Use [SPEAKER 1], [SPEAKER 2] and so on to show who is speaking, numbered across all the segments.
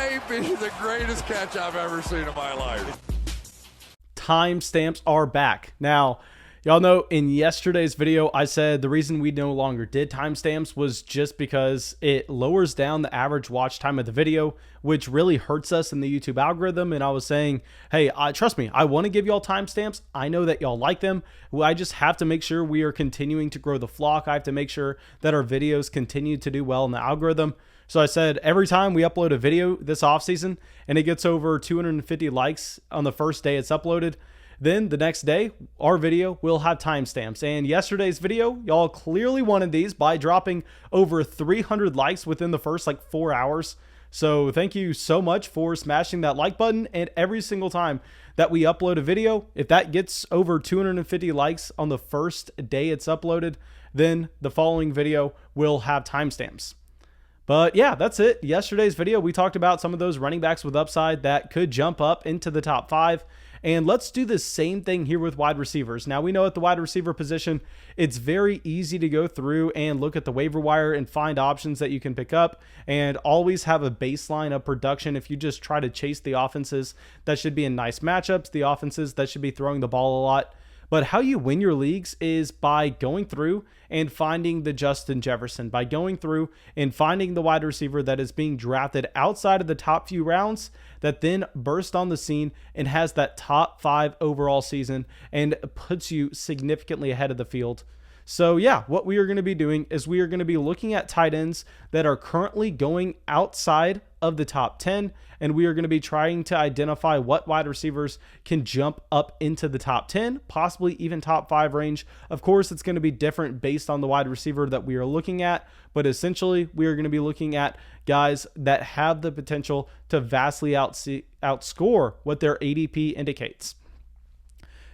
[SPEAKER 1] may be the greatest catch I've ever seen in my life.
[SPEAKER 2] Timestamps are back. Now, y'all know in yesterday's video, I said the reason we no longer did timestamps was just because it lowers down the average watch time of the video, which really hurts us in the YouTube algorithm. And I was saying, hey, trust me, I want to give y'all timestamps. I know that y'all like them. Well, I just have to make sure we are continuing to grow the flock. I have to make sure that our videos continue to do well in the algorithm. So I said every time we upload a video this offseason and it gets over 250 likes on the first day it's uploaded, then the next day our video will have timestamps. And yesterday's video, y'all clearly wanted these by dropping over 300 likes within the first 4 hours. So thank you so much for smashing that like button. And every single time that we upload a video, if that gets over 250 likes on the first day it's uploaded, then the following video will have timestamps. But yeah, that's it. Yesterday's video, we talked about some of those running backs with upside that could jump up into the top 5. And let's do the same thing here with wide receivers. Now, we know at the wide receiver position, it's very easy to go through and look at the waiver wire and find options that you can pick up and always have a baseline of production if you just try to chase the offenses that should be in nice matchups, the offenses that should be throwing the ball a lot. But how you win your leagues is by going through and finding the Justin Jefferson, by going through and finding the wide receiver that is being drafted outside of the top few rounds that then bursts on the scene and has that top 5 overall season and puts you significantly ahead of the field. So yeah, what we are going to be doing is we are going to be looking at tight ends that are currently going outside of the top 10, and we are going to be trying to identify what wide receivers can jump up into the top 10, possibly even top 5 range. Of course, it's going to be different based on the wide receiver that we are looking at, but essentially we are going to be looking at guys that have the potential to vastly outscore what their ADP indicates.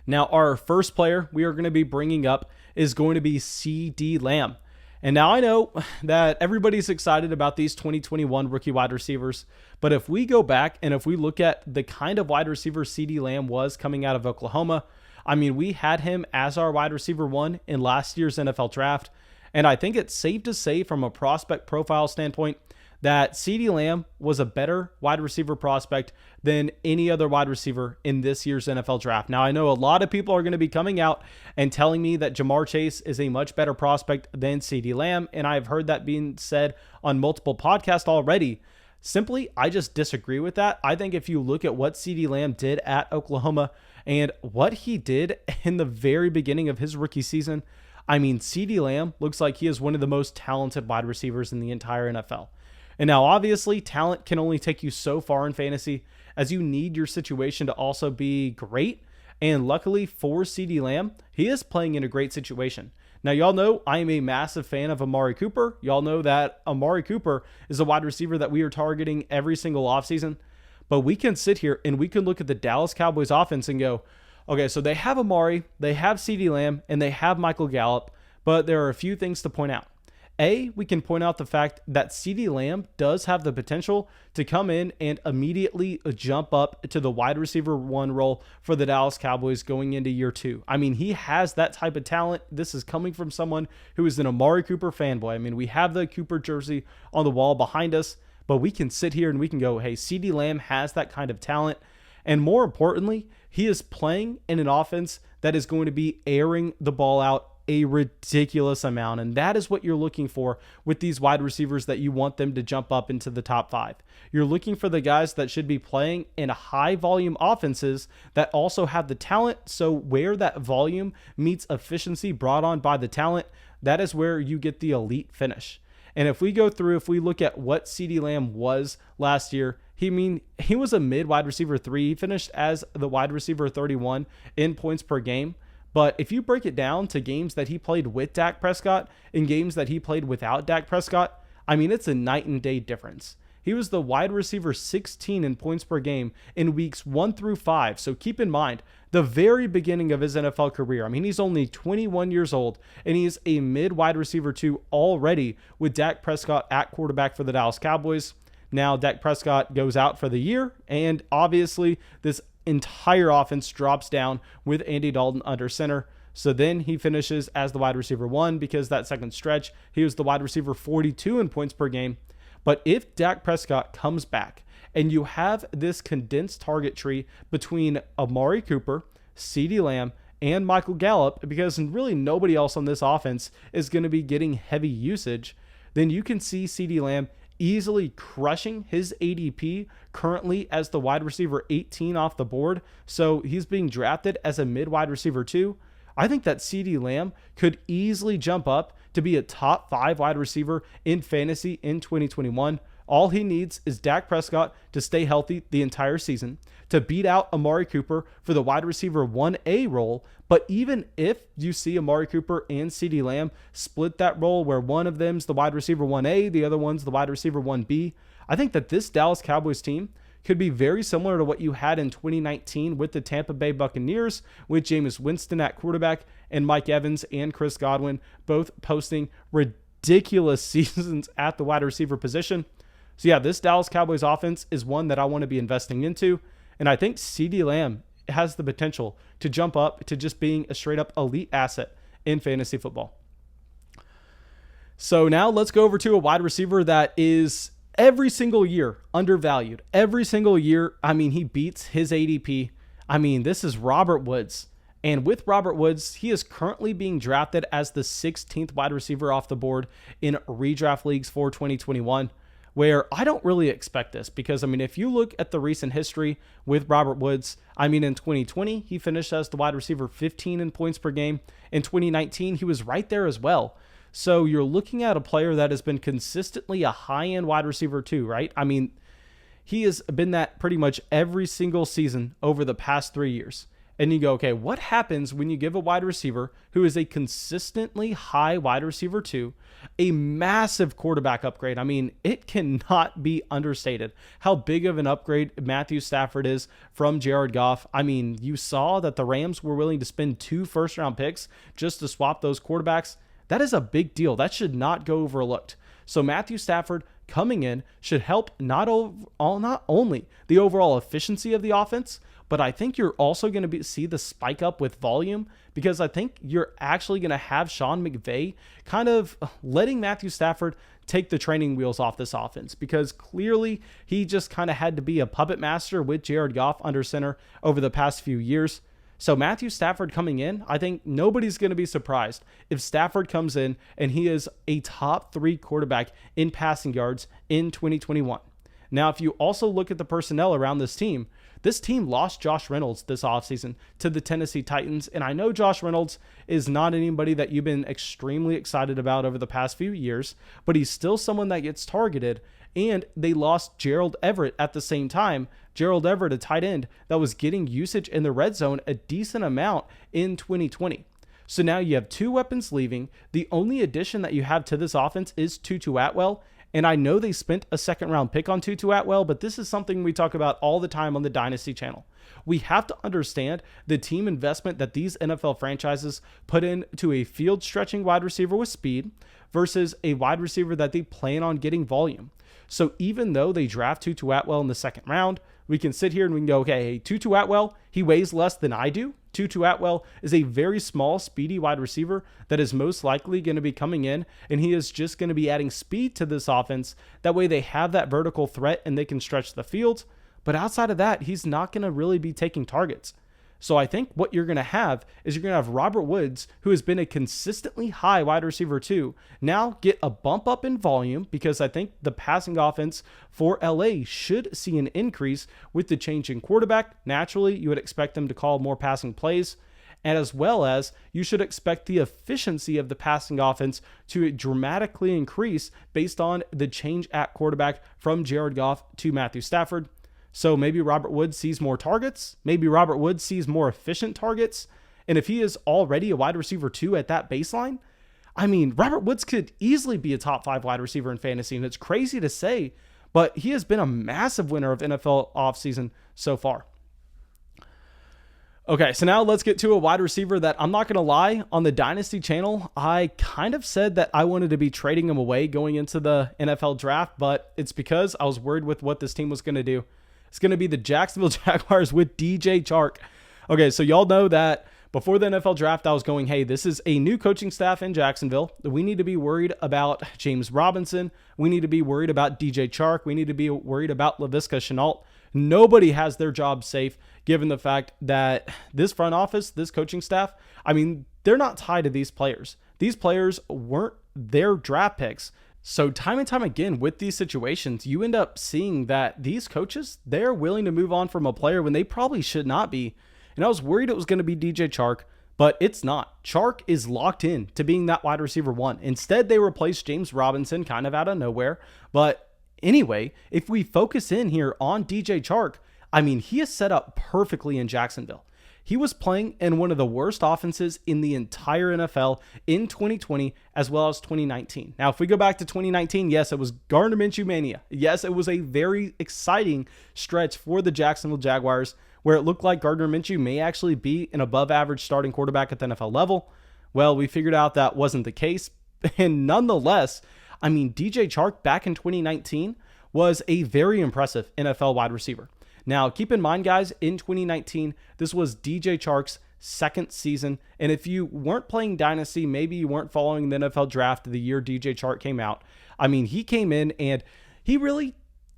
[SPEAKER 2] Now, our first player we are going to be bringing up is going to be CeeDee Lamb. And now I know that everybody's excited about these 2021 rookie wide receivers, but if we go back and if we look at the kind of wide receiver CeeDee Lamb was coming out of Oklahoma, I mean, we had him as our wide receiver 1 in last year's NFL draft. And I think it's safe to say from a prospect profile standpoint that CeeDee Lamb was a better wide receiver prospect than any other wide receiver in this year's NFL draft. Now, I know a lot of people are going to be coming out and telling me that Jamar Chase is a much better prospect than CeeDee Lamb, and I've heard that being said on multiple podcasts already. Simply, I just disagree with that. I think if you look at what CeeDee Lamb did at Oklahoma and what he did in the very beginning of his rookie season, I mean, CeeDee Lamb looks like he is one of the most talented wide receivers in the entire NFL. And now, obviously, talent can only take you so far in fantasy, as you need your situation to also be great. And luckily for CeeDee Lamb, he is playing in a great situation. Now, y'all know I am a massive fan of Amari Cooper. Y'all know that Amari Cooper is a wide receiver that we are targeting every single offseason. But we can sit here and we can look at the Dallas Cowboys offense and go, okay, so they have Amari, they have CeeDee Lamb, and they have Michael Gallup. But there are a few things to point out. We can point out the fact that CeeDee Lamb does have the potential to come in and immediately jump up to the wide receiver 1 role for the Dallas Cowboys going into year 2. I mean, he has that type of talent. This is coming from someone who is an Amari Cooper fanboy. I mean, we have the Cooper jersey on the wall behind us, but we can sit here and we can go, hey, CeeDee Lamb has that kind of talent. And more importantly, he is playing in an offense that is going to be airing the ball out a ridiculous amount. And that is what you're looking for with these wide receivers that you want them to jump up into the top 5. You're looking for the guys that should be playing in high volume offenses that also have the talent. So where that volume meets efficiency brought on by the talent, that is where you get the elite finish. And if we go through, if we look at what CeeDee Lamb was last year, he was a mid wide receiver 3. He finished as the wide receiver 31 in points per game. But if you break it down to games that he played with Dak Prescott and games that he played without Dak Prescott, I mean, it's a night and day difference. He was the wide receiver 16 in points per game in weeks 1 through 5. So keep in mind, the very beginning of his NFL career. I mean, he's only 21 years old, and he's a mid wide receiver 2 already with Dak Prescott at quarterback for the Dallas Cowboys. Now, Dak Prescott goes out for the year, and obviously this entire offense drops down with Andy Dalton under center. So then he finishes as the wide receiver 1 because that second stretch, he was the wide receiver 42 in points per game. But if Dak Prescott comes back and you have this condensed target tree between Amari Cooper, CeeDee Lamb, and Michael Gallup, because really nobody else on this offense is going to be getting heavy usage, then you can see CeeDee Lamb easily crushing his ADP currently as the wide receiver 18 off the board. So he's being drafted as a mid wide receiver 2. I think that CeeDee Lamb could easily jump up to be a top 5 wide receiver in fantasy in 2021. All he needs is Dak Prescott to stay healthy the entire season, to beat out Amari Cooper for the wide receiver 1A role. But even if you see Amari Cooper and CeeDee Lamb split that role where one of them's the wide receiver 1A, the other one's the wide receiver 1B, I think that this Dallas Cowboys team could be very similar to what you had in 2019 with the Tampa Bay Buccaneers, with Jameis Winston at quarterback and Mike Evans and Chris Godwin both posting ridiculous seasons at the wide receiver position. So yeah, this Dallas Cowboys offense is one that I want to be investing into. And I think CeeDee Lamb has the potential to jump up to just being a straight up elite asset in fantasy football. So now let's go over to a wide receiver that is every single year undervalued. Every single year, he beats his ADP. This is Robert Woods. And with Robert Woods, he is currently being drafted as the 16th wide receiver off the board in redraft leagues for 2021. Where I don't really expect this because, if you look at the recent history with Robert Woods, in 2020, he finished as the wide receiver 15 in points per game. In 2019, he was right there as well. So you're looking at a player that has been consistently a high-end wide receiver too, right? He has been that pretty much every single season over the past 3 years. And you go, okay, what happens when you give a wide receiver who is a consistently high wide receiver 2 a massive quarterback upgrade? It cannot be understated how big of an upgrade Matthew Stafford is from Jared Goff. You saw that the Rams were willing to spend 2 first-round picks just to swap those quarterbacks. That is a big deal. That should not go overlooked. So Matthew Stafford coming in should help not only the overall efficiency of the offense, but I think you're also going to see the spike up with volume, because I think you're actually going to have Sean McVay kind of letting Matthew Stafford take the training wheels off this offense, because clearly he just kind of had to be a puppet master with Jared Goff under center over the past few years. So Matthew Stafford coming in, I think nobody's going to be surprised if Stafford comes in and he is a top 3 quarterback in passing yards in 2021. Now, if you also look at the personnel around this team lost Josh Reynolds this offseason to the Tennessee Titans. And I know Josh Reynolds is not anybody that you've been extremely excited about over the past few years, but he's still someone that gets targeted. And they lost Gerald Everett at the same time. Gerald Everett, a tight end that was getting usage in the red zone a decent amount in 2020. So now you have 2 weapons leaving. The only addition that you have to this offense is Tutu Atwell. And I know they spent a 2nd-round pick on Tutu Atwell, but this is something we talk about all the time on the Dynasty channel. We have to understand the team investment that these NFL franchises put into a field-stretching wide receiver with speed versus a wide receiver that they plan on getting volume. So even though they draft Tutu Atwell in the 2nd round, we can sit here and we can go, okay, hey, Tutu Atwell, he weighs less than I do. Tutu Atwell is a very small, speedy wide receiver that is most likely going to be coming in, and he is just going to be adding speed to this offense. That way they have that vertical threat and they can stretch the field. But outside of that, he's not going to really be taking targets. So I think what you're going to have is you're going to have Robert Woods, who has been a consistently high wide receiver 2, now get a bump up in volume, because I think the passing offense for LA should see an increase with the change in quarterback. Naturally, you would expect them to call more passing plays, and as well as you should expect the efficiency of the passing offense to dramatically increase based on the change at quarterback from Jared Goff to Matthew Stafford. So maybe Robert Woods sees more targets. Maybe Robert Woods sees more efficient targets. And if he is already a wide receiver 2 at that baseline, Robert Woods could easily be a top 5 wide receiver in fantasy. And it's crazy to say, but he has been a massive winner of NFL offseason so far. Okay, so now let's get to a wide receiver that I'm not going to lie, on the Dynasty channel, I kind of said that I wanted to be trading him away going into the NFL draft, but it's because I was worried with what this team was going to do. It's going to be the Jacksonville Jaguars with DJ Chark. Okay, so y'all know that Before the NFL draft, I was going, hey, this is a new coaching staff in Jacksonville. We need to be worried about James Robinson. We need to be worried about DJ Chark. We need to be worried about Laviska Shenault. Nobody has their job safe, given the fact that this front office, this coaching staff, I mean, they're not tied to these players. These players weren't their draft picks. So time and time again with these situations, you end up seeing that these coaches, they're willing to move on from a player when they probably should not be. And I was worried it was going to be DJ Chark, but it's not. Chark is locked in to being that wide receiver one. Instead, they replaced James Robinson kind of out of nowhere. But anyway, if we focus in here on DJ Chark, I mean, he is set up perfectly in Jacksonville. He was playing in one of the worst offenses in the entire NFL in 2020 as well as 2019. Now, if we go back to 2019, yes, it was Gardner Minshew mania. Yes, it was a very exciting stretch for the Jacksonville Jaguars where it looked like Gardner Minshew may actually be an above average starting quarterback at the NFL level. Well, we figured out that wasn't the case. And nonetheless, I mean, DJ Chark back in 2019 was a very impressive NFL wide receiver. Now, keep in mind, guys, in 2019, this was DJ Chark's second season. And if you weren't playing Dynasty, maybe you weren't following the NFL draft the year DJ Chark came out. I mean, he came in and he really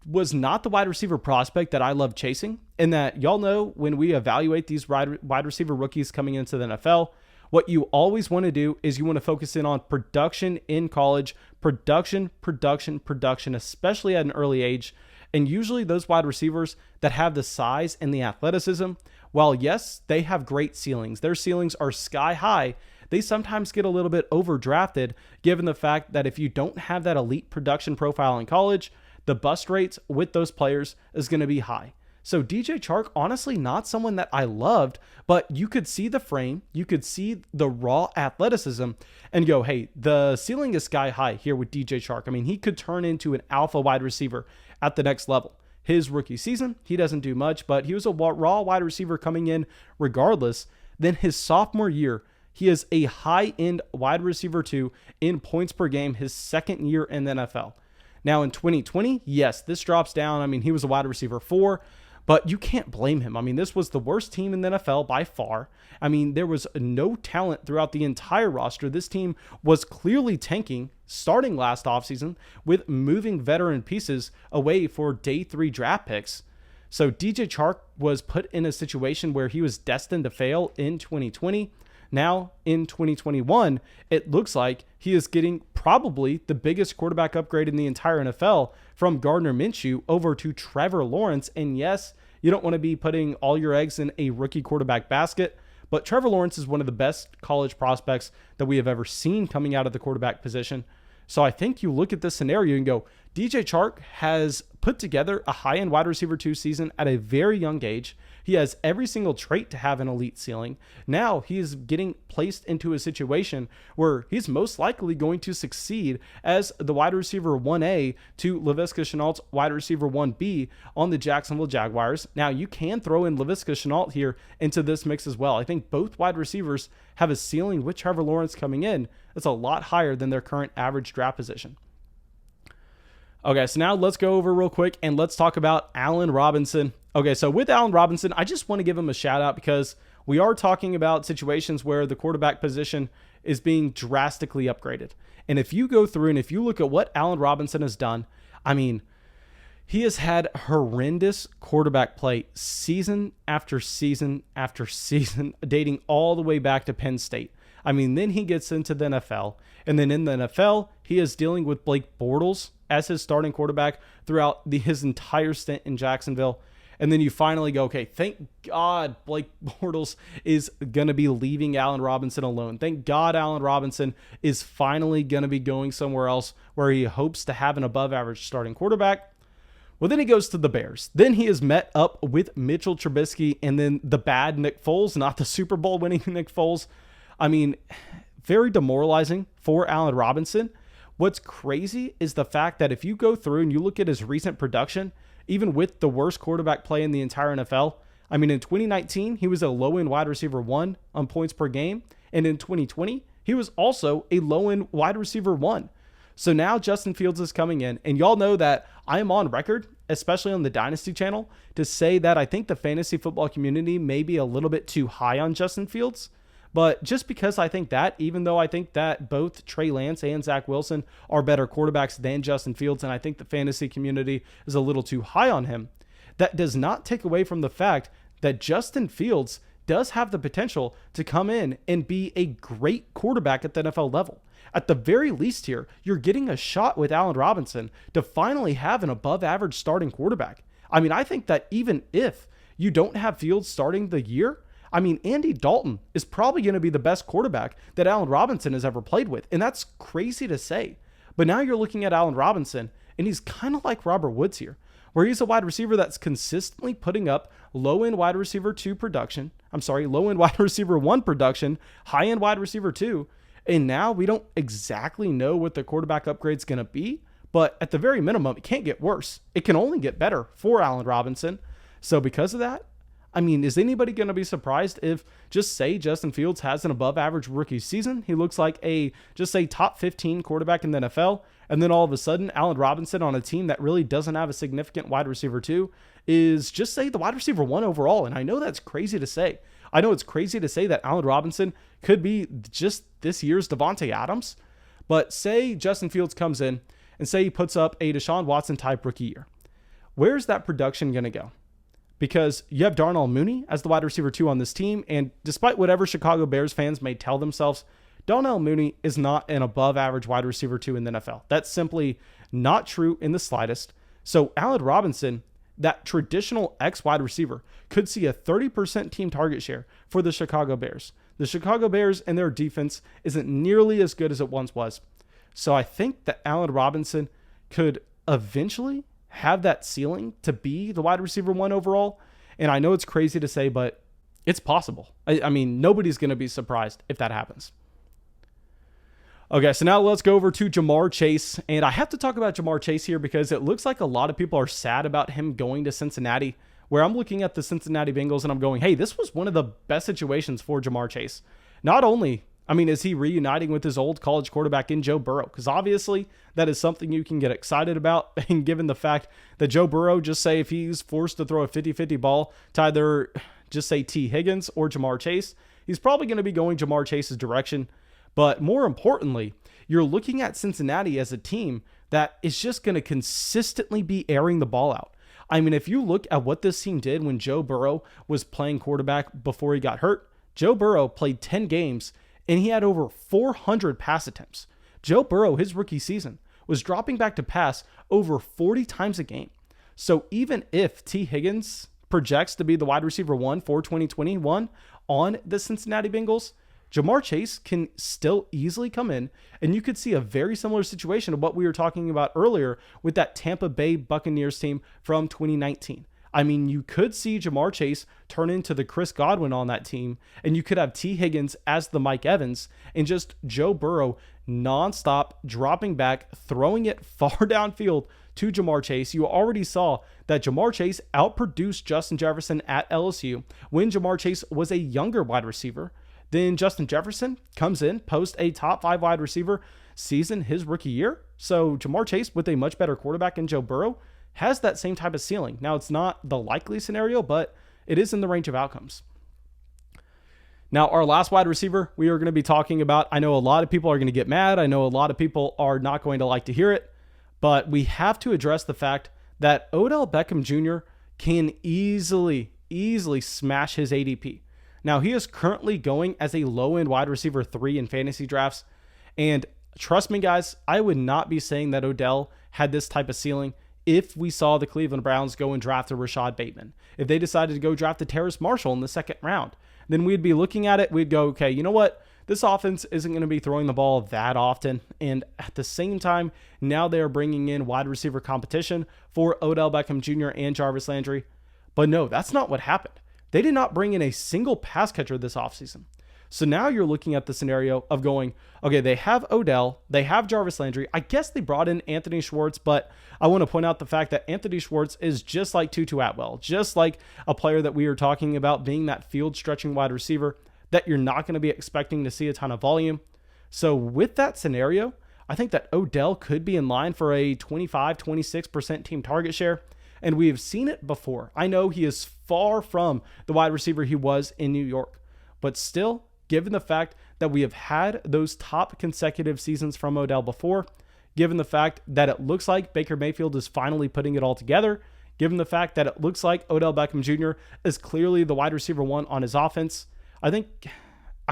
[SPEAKER 2] was not the wide receiver prospect that I love chasing. And that y'all know when we evaluate these wide receiver rookies coming into the NFL, what you always want to do is you want to focus in on production in college, production, especially at an early age. And usually those wide receivers that have the size and the athleticism, while yes, they have great ceilings. Their ceilings are sky high. They sometimes get a little bit overdrafted given the fact that if you don't have that elite production profile in college, the bust rates with those players is going to be high. So DJ Chark, honestly, not someone that I loved, but you could see the frame, you could see the raw athleticism and go, hey, the ceiling is sky high here with DJ Chark. I mean, he could turn into an alpha wide receiver at the next level. His rookie season, he doesn't do much, but he was a raw wide receiver coming in regardless. Then his sophomore year, he is a high-end wide receiver 2 in points per game his second year in the NFL. Now in 2020, yes, this drops down. I mean, he was a wide receiver 4, but you can't blame him. I mean, this was the worst team in the NFL by far. I mean, there was no talent throughout the entire roster. This team was clearly tanking starting last offseason with moving veteran pieces away for day 3 draft picks. So DJ Chark was put in a situation where he was destined to fail in 2020. Now in 2021, it looks like he is getting probably the biggest quarterback upgrade in the entire NFL from Gardner Minshew over to Trevor Lawrence. And yes, you don't want to be putting all your eggs in a rookie quarterback basket, but Trevor Lawrence is one of the best college prospects that we have ever seen coming out of the quarterback position. So I think you look at this scenario and go, DJ Chark has put together a high-end wide receiver 2 season at a very young age. He has every single trait to have an elite ceiling. Now he is getting placed into a situation where he's most likely going to succeed as the wide receiver 1A to Laviska Shenault's wide receiver 1B on the Jacksonville Jaguars. Now you can throw in Laviska Shenault here into this mix as well. I think both wide receivers have a ceiling with Trevor Lawrence coming in that's a lot higher than their current average draft position. Okay, so now let's go over real quick and let's talk about Allen Robinson. Okay, so with Allen Robinson, I just want to give him a shout out because we are talking about situations where the quarterback position is being drastically upgraded. And if you go through and if you look at what Allen Robinson has done, I mean, he has had horrendous quarterback play season after season after season, dating all the way back to Penn State. I mean, then he gets into the NFL, and then in the NFL, he is dealing with Blake Bortles as his starting quarterback throughout his entire stint in Jacksonville. And then you finally go, okay, thank God Blake Bortles is going to be leaving Allen Robinson alone. Thank God Allen Robinson is finally going to be going somewhere else where he hopes to have an above average starting quarterback. Well, then he goes to the Bears. Then he is met up with Mitchell Trubisky and then the bad Nick Foles, not the Super Bowl winning Nick Foles. I mean, very demoralizing for Allen Robinson. What's crazy is the fact that if you go through and you look at his recent production, even with the worst quarterback play in the entire NFL, I mean, in 2019, he was a low-end wide receiver 1 on points per game. And in 2020, he was also a low-end wide receiver 1. So now Justin Fields is coming in, and y'all know that I am on record, especially on the Dynasty channel, to say that I think the fantasy football community may be a little bit too high on Justin Fields. But just because I think that, even though I think that both Trey Lance and Zach Wilson are better quarterbacks than Justin Fields, and I think the fantasy community is a little too high on him, that does not take away from the fact that Justin Fields does have the potential to come in and be a great quarterback at the NFL level. At the very least here, you're getting a shot with Allen Robinson to finally have an above average starting quarterback. I mean, I think that even if you don't have Fields starting the year, I mean, Andy Dalton is probably going to be the best quarterback that Allen Robinson has ever played with. And that's crazy to say. But now you're looking at Allen Robinson, and he's kind of like Robert Woods here, where he's a wide receiver that's consistently putting up low-end wide receiver 2 production. Low-end wide receiver 1 production, high-end wide receiver 2. And now we don't exactly know what the quarterback upgrade's going to be, but at the very minimum, it can't get worse. It can only get better for Allen Robinson. So because of that, I mean, is anybody going to be surprised if, just say, Justin Fields has an above-average rookie season? He looks like a, just say, top 15 quarterback in the NFL, and then all of a sudden, Allen Robinson on a team that really doesn't have a significant wide receiver 2 is, just say, the wide receiver 1 overall. And I know that's crazy to say. I know it's crazy to say that Allen Robinson could be just this year's Devontae Adams, but say Justin Fields comes in and say he puts up a Deshaun Watson type rookie year. Where's that production going to go? Because you have Darnell Mooney as the wide receiver 2 on this team, and despite whatever Chicago Bears fans may tell themselves, Darnell Mooney is not an above average wide receiver 2 in the NFL. That's simply not true in the slightest. So Allen Robinson, that traditional X wide receiver, could see a 30% team target share for the Chicago Bears. The Chicago Bears and their defense isn't nearly as good as it once was. So I think that Allen Robinson could eventually have that ceiling to be the wide receiver 1 overall. And I know it's crazy to say, but it's possible. I mean, nobody's going to be surprised if that happens. Okay, so now let's go over to Ja'Marr Chase. And I have to talk about Ja'Marr Chase here because it looks like a lot of people are sad about him going to Cincinnati, where I'm looking at the Cincinnati Bengals and I'm going, hey, this was one of the best situations for Ja'Marr Chase. Not only, I mean, is he reuniting with his old college quarterback in Joe Burrow? Because obviously that is something you can get excited about. And given the fact that Joe Burrow, just say if he's forced to throw a 50-50 ball to either just say T. Higgins or Ja'Marr Chase, he's probably going to be going Ja'Marr Chase's direction. But more importantly, you're looking at Cincinnati as a team that is just going to consistently be airing the ball out. I mean, if you look at what this team did when Joe Burrow was playing quarterback before he got hurt, Joe Burrow played 10 games and he had over 400 pass attempts. Joe Burrow, his rookie season, was dropping back to pass over 40 times a game. So even if T. Higgins projects to be the wide receiver 1 for 2021 on the Cincinnati Bengals, Ja'Marr Chase can still easily come in, and you could see a very similar situation to what we were talking about earlier with that Tampa Bay Buccaneers team from 2019. I mean, you could see Ja'Marr Chase turn into the Chris Godwin on that team, and you could have T. Higgins as the Mike Evans, and just Joe Burrow nonstop dropping back, throwing it far downfield to Ja'Marr Chase. You already saw that Ja'Marr Chase outproduced Justin Jefferson at LSU when Ja'Marr Chase was a younger wide receiver. Then Justin Jefferson comes in, post a top 5 wide receiver season his rookie year. So Ja'Marr Chase, with a much better quarterback in Joe Burrow, has that same type of ceiling. Now, it's not the likely scenario, but it is in the range of outcomes. Now, our last wide receiver we are going to be talking about, I know a lot of people are going to get mad. I know a lot of people are not going to like to hear it, but we have to address the fact that Odell Beckham Jr. can easily smash his ADP. Now, he is currently going as a low-end wide receiver 3 in fantasy drafts. And trust me, guys, I would not be saying that Odell had this type of ceiling if we saw the Cleveland Browns go and draft a Rashad Bateman. If they decided to go draft a Terrace Marshall in the 2nd round, then we'd be looking at it. We'd go, okay, you know what? This offense isn't going to be throwing the ball that often. And at the same time, now they're bringing in wide receiver competition for Odell Beckham Jr. and Jarvis Landry. But no, that's not what happened. They did not bring in a single pass catcher this offseason. So now you're looking at the scenario of going, okay, they have Odell, they have Jarvis Landry. I guess they brought in Anthony Schwartz, but I want to point out the fact that Anthony Schwartz is just like Tutu Atwell, just like a player that we are talking about being that field stretching wide receiver that you're not going to be expecting to see a ton of volume. So with that scenario, I think that Odell could be in line for a 25-26% team target share. And we have seen it before. I know he is far from the wide receiver he was in New York, but still, given the fact that we have had those top consecutive seasons from Odell before, given the fact that it looks like Baker Mayfield is finally putting it all together, given the fact that it looks like Odell Beckham Jr. is clearly the wide receiver 1 on his offense. I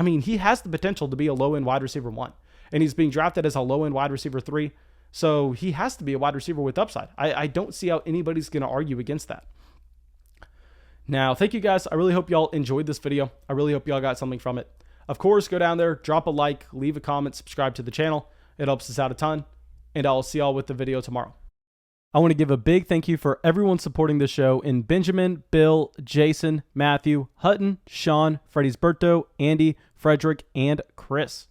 [SPEAKER 2] mean, he has the potential to be a low-end wide receiver 1, and he's being drafted as a low-end wide receiver 3. So he has to be a wide receiver with upside. I don't see how anybody's going to argue against that. Now, thank you guys. I really hope y'all enjoyed this video. I really hope y'all got something from it. Of course, go down there, drop a like, leave a comment, subscribe to the channel. It helps us out a ton, and I'll see y'all with the video tomorrow. I want to give a big thank you for everyone supporting the show in Benjamin, Bill, Jason, Matthew, Hutton, Sean, Freddie's Berto, Andy, Frederick, and Chris.